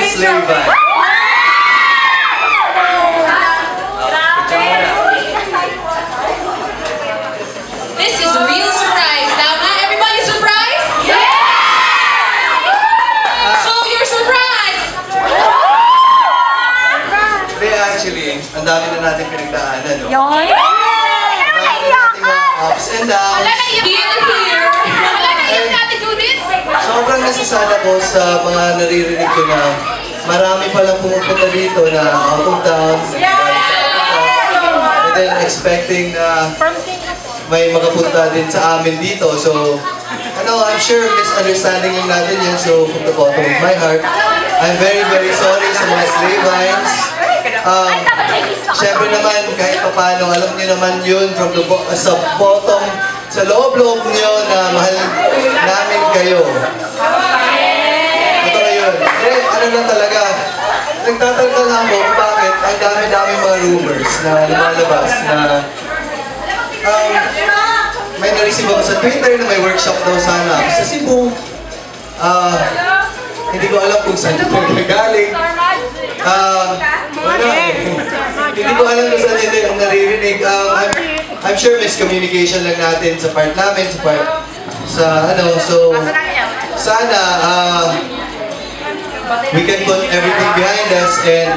Slayvine. This is a real surprise. Tama? Everybody surprised? Yeah! Show your surprise! Hindi, actually, ang dami na natin pinagdaanan, no? Yan! Ups and downs. Here. Sobrang nasasada ko sa mga naririnig ko na marami palang pumupunta dito na out of town. And then expecting na may makapunta din sa amin dito. So, I'm sure misunderstanding yung natin yun. So, from the bottom of my heart, I'm very, very sorry sa mga Slayvines. Siyempre naman, kahit paano, alam niyo naman yun from the bottom, sa loob-loob niyo na mahal namin kayo. Totoo yun. Ano lang talaga, nagtatalka lang ako bakit ang dami-dami mga rumors na lumalabas na may na-receive ako sa Twitter na may workshop daw sana sa Cebu. Hindi ko alam kung saan ito nagagaling. Hindi ko alam kung saan ito yung naririnig. I'm sure miscommunication lang natin sa part namin, so sana we can put everything behind us and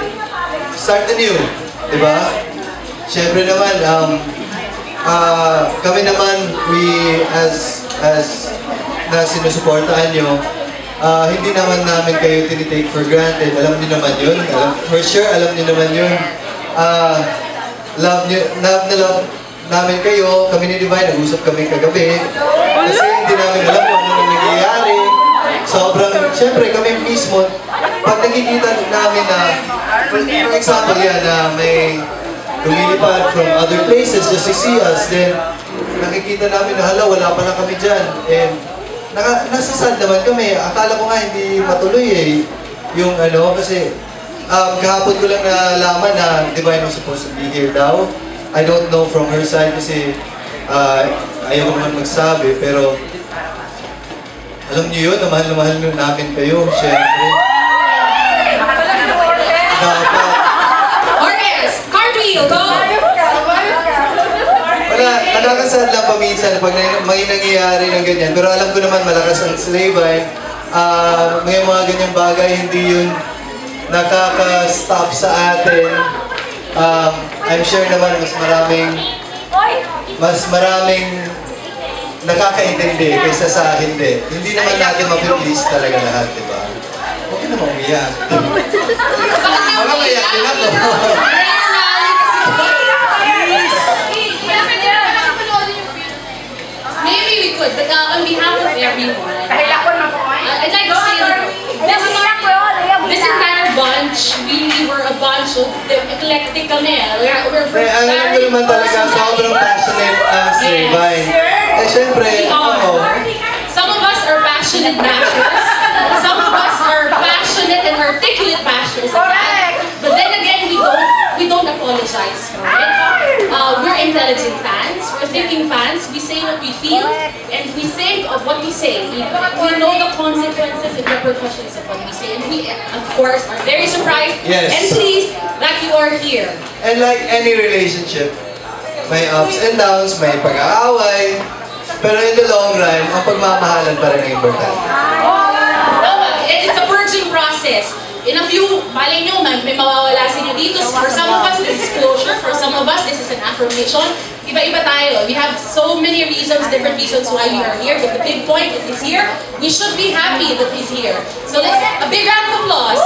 start anew, di ba? Siyempre naman, kami naman, we as na sinusuportahan nyo, hindi naman namin kayo tinitake for granted. Alam niyo naman yun. For sure, alam niyo naman yun. Love namin kayo. Kami ni Divine, nag-usap kami kagabi. Kasi hindi namin alam kung ano nangyayari. Sobrang, syempre kami mismo, pag nakikita namin na, for example yan, na may lumilipad from other places just to see us, then nakikita namin na hala, wala pala kami dyan. And nasasad naman kami. Akala ko nga hindi matuloy yung kasi kahapon ko lang nalaman na Divine was supposed to be here daw. I don't know from her side kasi ayaw naman magsabi, pero alam niyo yun, na mahal namin kayo, syempre. Dapat. Ormes, cartwheel, go! Wala, nakakasad lang paminsan pag may nangyayari ng ganyan. Pero alam ko naman malakas ang Slayvine. May mga ganyang bagay, hindi yun nakaka-stop sa atin. I'm sure naman mas maraming nakakaintindi kaysa sa hindi. Hindi naman natin ma-please talaga lahat, di ba? Huwag ka naman umiyak. Baka maiyak din ako. Maybe we could, but on behalf of everyone, I'd like to say this entire bunch, we were a bunch of eclectic kami. We're very... Alam ko naman talaga, sobrang passionate ang Slayvine. Syempre, some of us are passionate bashers. Some of us are passionate and articulate bashers. But then again, we don't apologize for it. We're intelligent fans. We're thinking fans. We say what we feel, and we think of what we say. We know the consequences and repercussions of what we say, and we, of course, are very surprised and pleased that you are here. And like any relationship, may ups and downs, may pag-aaway, pero in the long run, ang pagmamahalan pa rin ang importante. It's a purging process. In a few, malay nyo, may mawawala sa inyo dito. For some of us, this is closure. For some of us, this is an affirmation. Iba-iba tayo. We have so many reasons, different reasons why we are here. But the big point is he's here. We should be happy that he's here. So let's, a big round of applause.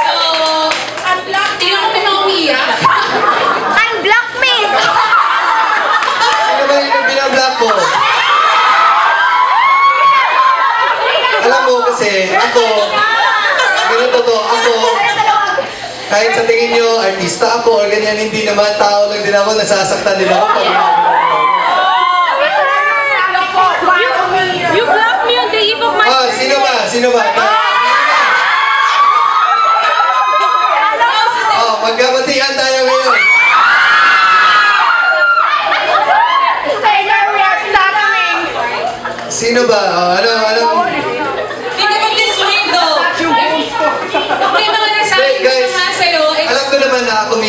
So, tingnan ko may umiiyak. Unblock me! Sino ba yung binablock ko? Alam mo kasi, ako, ganito to, kahit sa tingin nyo, artista ako or ganyan, hindi naman, tao lang din ako, nasasaktan din ako. You blocked me on the eve of my... Sino ba? Magkabatihan tayo ngayon. We are starting. Sino ba? Ano? Think of it this way though.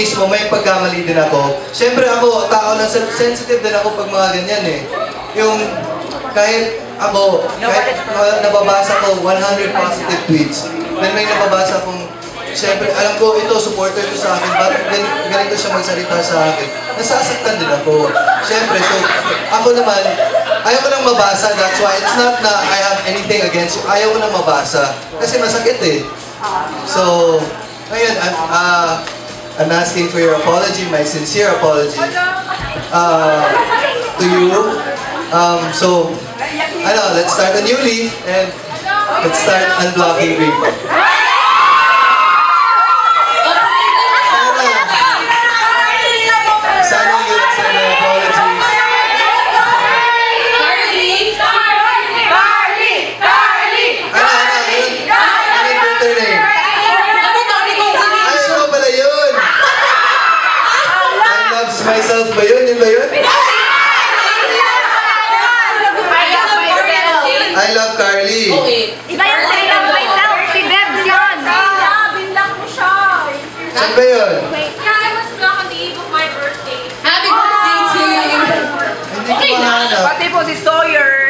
mismo, may pagkamali din ako. Siyempre ako, tao na sensitive din ako pag mga ganyan eh. Yung kahit ako, kahit nababasa ko 100 positive tweets, then may nababasa akong, siyempre, alam ko ito, supporter ko sa akin, bakit ganito siya magsalita sa akin. Nasasaktan din ako. Siyempre, so, ako naman, ayaw ko nang mabasa, that's why it's not na I have anything against you, ayaw ko nang mabasa. Kasi masakit eh. So, ngayon, I'm asking for your apology, my sincere apology to you. So, let's start a new leaf and let's start unblocking grief. Sana you accept my apologies. Ano yung Twitter name? Ay, siya ba pala yun? I loves myself ba yun? Yun ba yun? I love Carly. Okay. Iba yung I love myself. Si Bebs yun. Binlock mo siya. Saan ba yun? I was blocked on the eve of my birthday. Happy birthday to you. Hindi ko mahanap. Pati po si Sawyer.